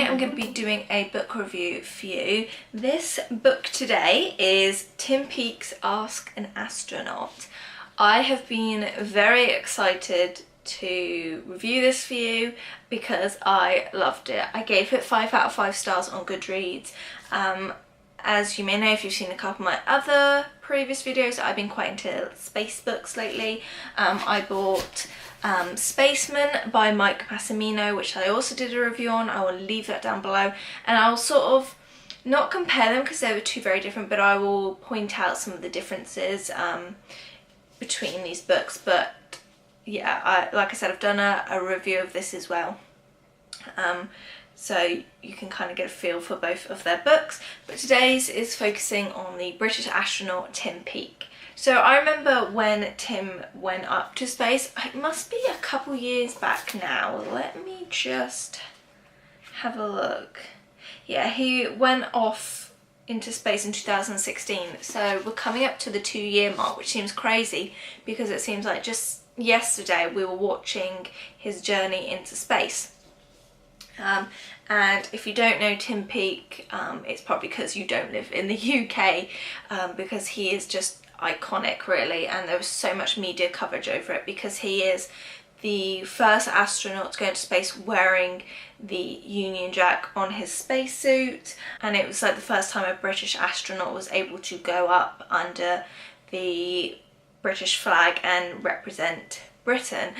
I'm going to be doing a book review for you. This book today is Tim Peake's Ask an Astronaut. I have been very excited to review this for you because I loved it. I gave it 5 out of 5 stars on Goodreads. As you may know if you've seen a couple of my other previous videos, I've been quite into space books lately. I bought Spaceman by Mike Massimino, which I also did a review on. I will leave that down below, and I'll sort of not compare them because they were two very different, but I will point out some of the differences between these books. But yeah, like I said, I've done a review of this as well. So you can kind of get a feel for both of their books. But today's is focusing on the British astronaut Tim Peake. So I remember when Tim went up to space, it must be a couple years back now. Let me just have a look. Yeah, he went off into space in 2016. So we're coming up to the 2-year mark, which seems crazy because it seems like just yesterday we were watching his journey into space. And if you don't know Tim Peake, it's probably because you don't live in the UK, because he is just iconic really, and there was so much media coverage over it because he is the first astronaut to go into space wearing the Union Jack on his spacesuit, and it was like the first time a British astronaut was able to go up under the British flag and represent Britain,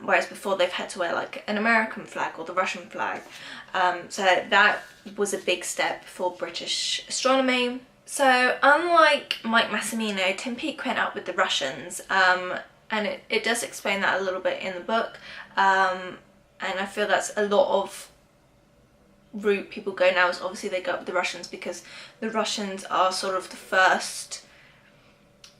whereas before they've had to wear like an American flag or the Russian flag. So that was a big step for British astronomy. So unlike Mike Massimino, Tim Peake went up with the Russians, and it does explain that a little bit in the book, and I feel that's a lot of route people go now, is obviously they go up with the Russians because the Russians are sort of the first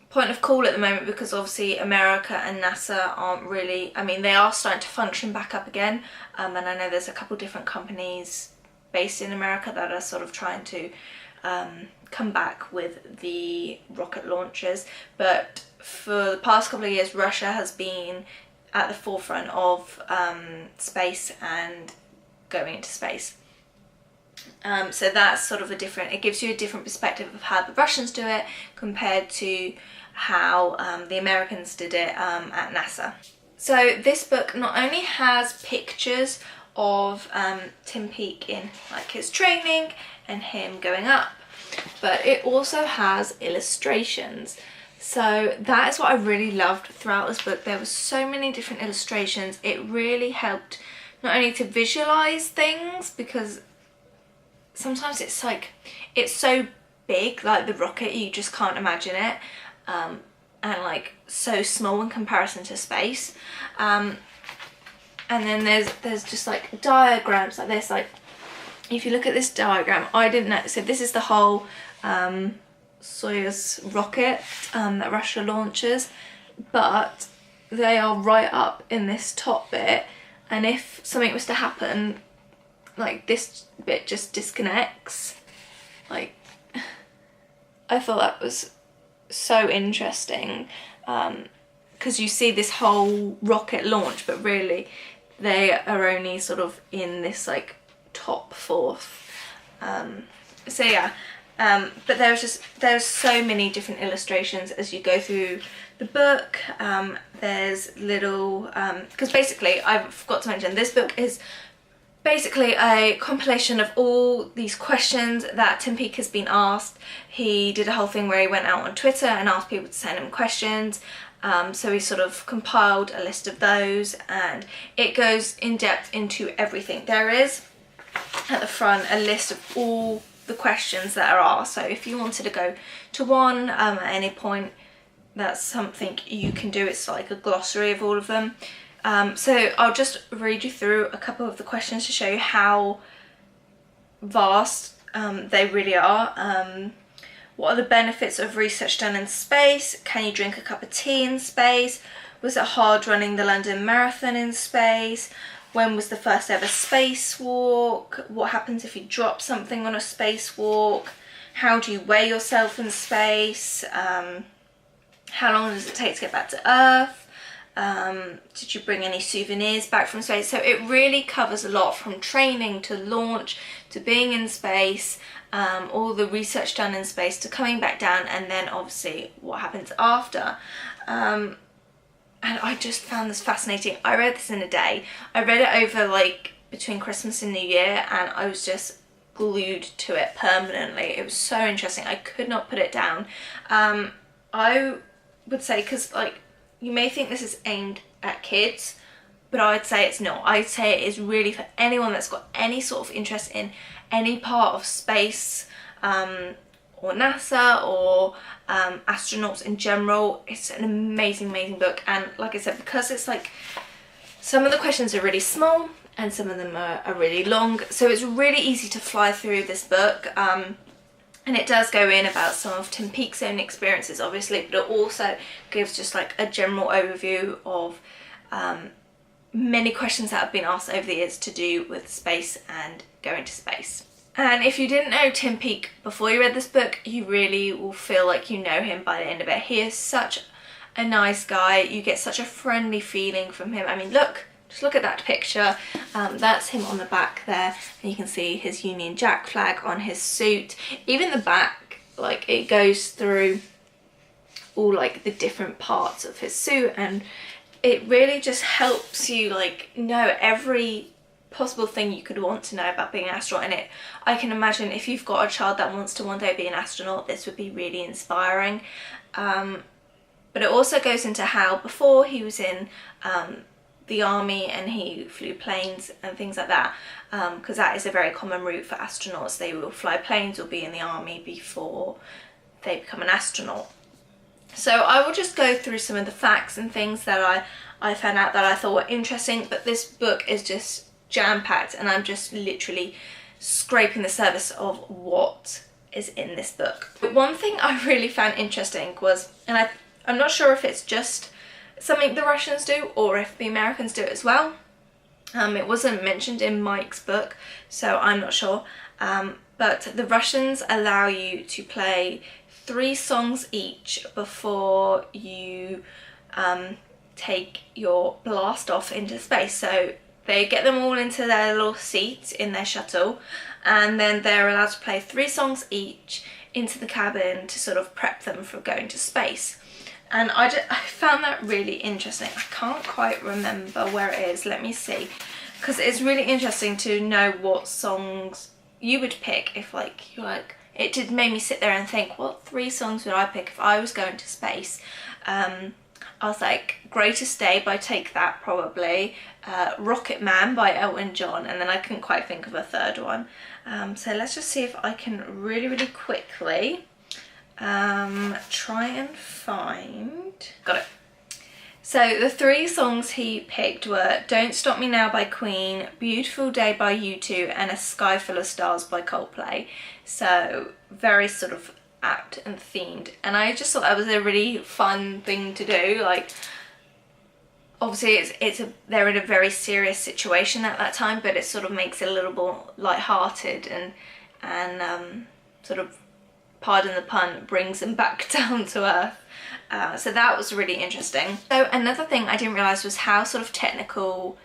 point of call at the moment, because obviously America and NASA aren't really, I mean, they are starting to function back up again, and I know there's a couple different companies based in America that are sort of trying to come back with the rocket launchers, but for the past couple of years Russia has been at the forefront of space and going into space. So that's sort of it gives you a different perspective of how the Russians do it compared to how the Americans did it at NASA. So this book not only has pictures of Tim Peake in like his training and him going up, but it also has illustrations. So that is what I really loved throughout this book. There were so many different illustrations. It really helped not only to visualize things, because sometimes it's like, it's so big, like the rocket, you just can't imagine it, and like so small in comparison to space. And then there's just like diagrams like this. Like if you look at this diagram, I didn't know, so this is the whole Soyuz rocket that Russia launches, but they are right up in this top bit, and if something was to happen, like this bit just disconnects. Like, I thought that was so interesting, because you see this whole rocket launch, but really they are only sort of in this like top fourth. So yeah, but there's so many different illustrations as you go through the book. There's little, because basically I forgot to mention, this book is basically a compilation of all these questions that Tim Peake has been asked. He did a whole thing where he went out on Twitter and asked people to send him questions. So he sort of compiled a list of those, and it goes in depth into everything. There is at the front a list of all the questions that are asked. So if you wanted to go to one at any point, that's something you can do. It's like a glossary of all of them. So I'll just read you through a couple of the questions to show you how vast they really are. What are the benefits of research done in space? Can you drink a cup of tea in space? Was it hard running the London Marathon in space? When was the first ever spacewalk? What happens if you drop something on a spacewalk? How do you weigh yourself in space? How long does it take to get back to Earth? Did you bring any souvenirs back from space? So it really covers a lot, from training to launch to being in space, all the research done in space to coming back down, and then obviously what happens after. And I just found this fascinating. I read this in a day. I read it over like between Christmas and New Year, and I was just glued to it permanently. It was so interesting. I could not put it down. I would say, because like you may think this is aimed at kids, but I'd say it's not. I'd say it is really for anyone that's got any sort of interest in any part of space, or NASA, or astronauts in general. It's an amazing, amazing book. And like I said, because it's like some of the questions are really small and some of them are really long, so it's really easy to fly through this book. And it does go in about some of Tim Peake's own experiences, obviously, but it also gives just like a general overview of many questions that have been asked over the years to do with space and going to space. And if you didn't know Tim Peake before you read this book, you really will feel like you know him by the end of it. He is such a nice guy. You get such a friendly feeling from him. I mean, look, just look at that picture. That's him on the back there, and you can see his Union Jack flag on his suit. Even the back, like, it goes through all like the different parts of his suit, and it really just helps you like know every possible thing you could want to know about being an astronaut. And I can imagine if you've got a child that wants to one day be an astronaut, this would be really inspiring. But it also goes into how before he was in the army and he flew planes and things like that, because that is a very common route for astronauts. They will fly planes or be in the army before they become an astronaut. So I will just go through some of the facts and things that I found out that I thought were interesting, but this book is just jam-packed, and I'm just literally scraping the surface of what is in this book. But one thing I really found interesting was, and I'm not sure if it's just something the Russians do or if the Americans do it as well. It wasn't mentioned in Mike's book, so I'm not sure. But the Russians allow you to play 3 songs each before you take your blast off into space. So they get them all into their little seats in their shuttle, and then they're allowed to play 3 songs each into the cabin to sort of prep them for going to space. And I found that really interesting. I can't quite remember where it is. Let me see. Because it's really interesting to know what songs you would pick if like you're like, it did make me sit there and think, what 3 songs would I pick if I was going to space? I was like, Greatest Day by Take That, probably. Rocket Man by Elton John. And then I couldn't quite think of a third one. So let's just see if I can really, really quickly try and find... Got it. So the 3 songs he picked were Don't Stop Me Now by Queen, Beautiful Day by U2, and A Sky Full of Stars by Coldplay. So very sort of apt and themed, and I just thought that was a really fun thing to do. Like, obviously they're in a very serious situation at that time, but it sort of makes it a little more light-hearted and sort of, pardon the pun, brings them back down to earth. So that was really interesting. So another thing I didn't realise was how sort of technical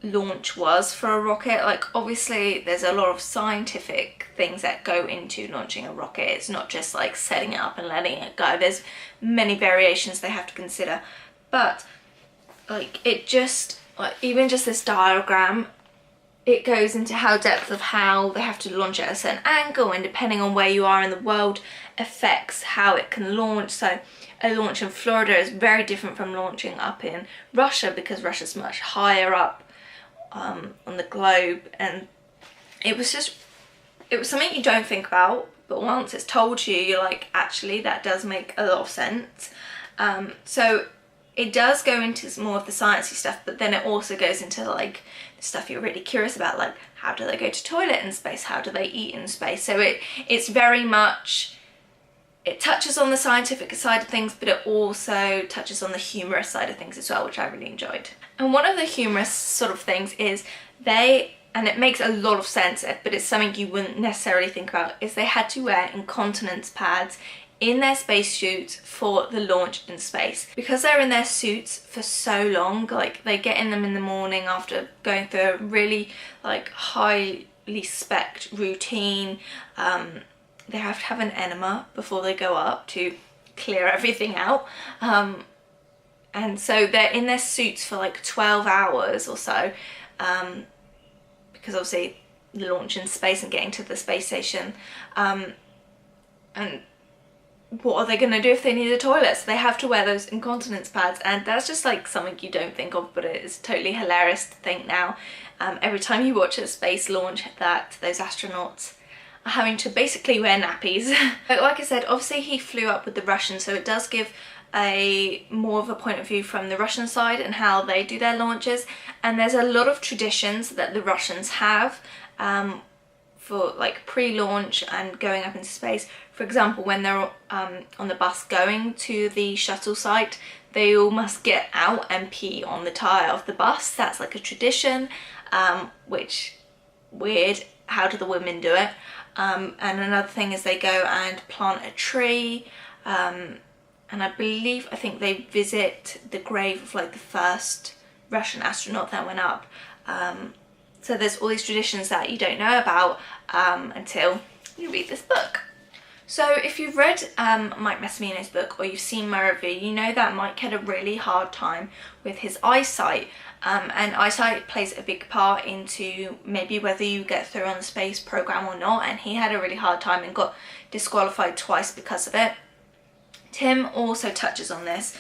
launch was for a rocket. Like, obviously there's a lot of scientific things that go into launching a rocket. It's not just like setting it up and letting it go. There's many variations they have to consider, but like it just, like, even just this diagram, it goes into how depth of how they have to launch at a certain angle, and depending on where you are in the world affects how it can launch. So a launch in Florida is very different from launching up in Russia, because Russia's much higher up on the globe. And it was something you don't think about, but once it's told to you, you're like, actually that does make a lot of sense. So it does go into more of the sciencey stuff, but then it also goes into like the stuff you're really curious about, like how do they go to toilet in space, how do they eat in space. So it's very much, it touches on the scientific side of things, but it also touches on the humorous side of things as well, which I really enjoyed. And one of the humorous sort of things is and it makes a lot of sense, but it's something you wouldn't necessarily think about, is they had to wear incontinence pads in their spacesuits for the launch in space. Because they're in their suits for so long, like they get in them in the morning after going through a really like highly spec'd routine. They have to have an enema before they go up to clear everything out. And so they're in their suits for like 12 hours or so, because obviously the launch in space and getting to the space station. And what are they going to do if they need a toilet? So they have to wear those incontinence pads, and that's just like something you don't think of, but it is totally hilarious to think now. Every time you watch a space launch that those astronauts are having to basically wear nappies. But like I said, obviously he flew up with the Russians, so it does give a more of a point of view from the Russian side and how they do their launches. And there's a lot of traditions that the Russians have for like pre-launch and going up into space. For example, when they're on the bus going to the shuttle site, they all must get out and pee on the tyre of the bus. That's like a tradition, which weird. How do the women do it? And another thing is they go and plant a tree, and I think they visit the grave of like the first Russian astronaut that went up. So there's all these traditions that you don't know about until you read this book. So if you've read Mike Massimino's book, or you've seen my review, you know that Mike had a really hard time with his eyesight. And eyesight plays a big part into maybe whether you get through on the space program or not, and he had a really hard time and got disqualified twice because of it. Tim also touches on this,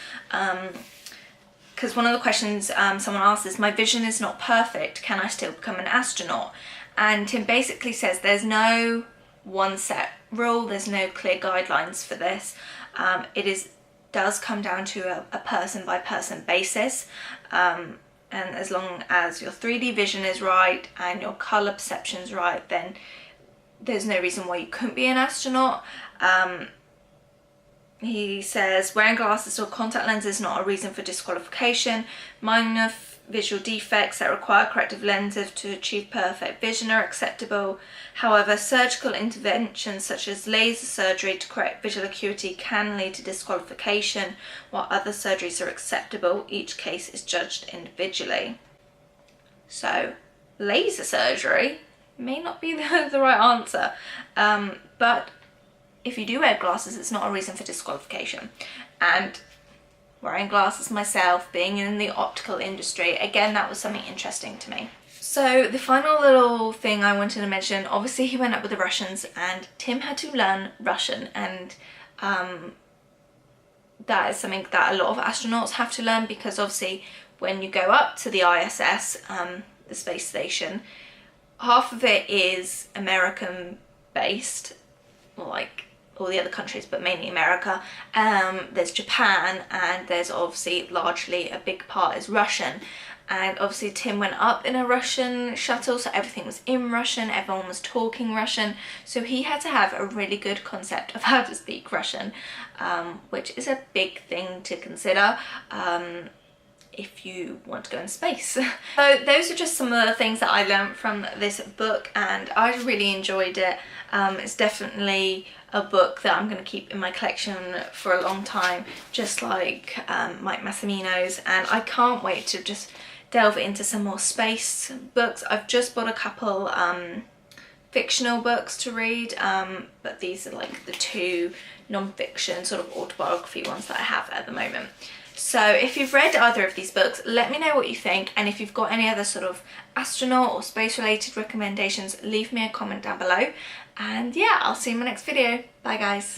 because one of the questions someone asked is, my vision is not perfect, can I still become an astronaut? And Tim basically says there's no one set rule, there's no clear guidelines for this. It does come down to a person by person basis. And as long as your 3D vision is right and your colour perception's right, then there's no reason why you couldn't be an astronaut. He says wearing glasses or contact lenses is not a reason for disqualification. Minor visual defects that require corrective lenses to achieve perfect vision are acceptable. However, surgical interventions such as laser surgery to correct visual acuity can lead to disqualification, while other surgeries are acceptable. Each case is judged individually. So, laser surgery may not be the right answer, but if you do wear glasses, it's not a reason for disqualification. And wearing glasses myself, being in the optical industry, again, that was something interesting to me. So the final little thing I wanted to mention, obviously he went up with the Russians and Tim had to learn Russian, and that is something that a lot of astronauts have to learn, because obviously when you go up to the ISS, the space station, half of it is American based, or like all the other countries, but mainly America. There's Japan, and there's obviously largely a big part is Russian. And obviously Tim went up in a Russian shuttle, so everything was in Russian, everyone was talking Russian, so he had to have a really good concept of how to speak Russian, which is a big thing to consider if you want to go in space. So those are just some of the things that I learned from this book, and I really enjoyed it. It's definitely a book that I'm going to keep in my collection for a long time, just like Mike Massimino's, and I can't wait to just delve into some more space books. I've just bought a couple fictional books to read, but these are like the two non-fiction sort of autobiography ones that I have at the moment. So if you've read either of these books, let me know what you think, and if you've got any other sort of astronaut or space related recommendations, leave me a comment down below. And yeah, I'll see you in my next video. Bye guys.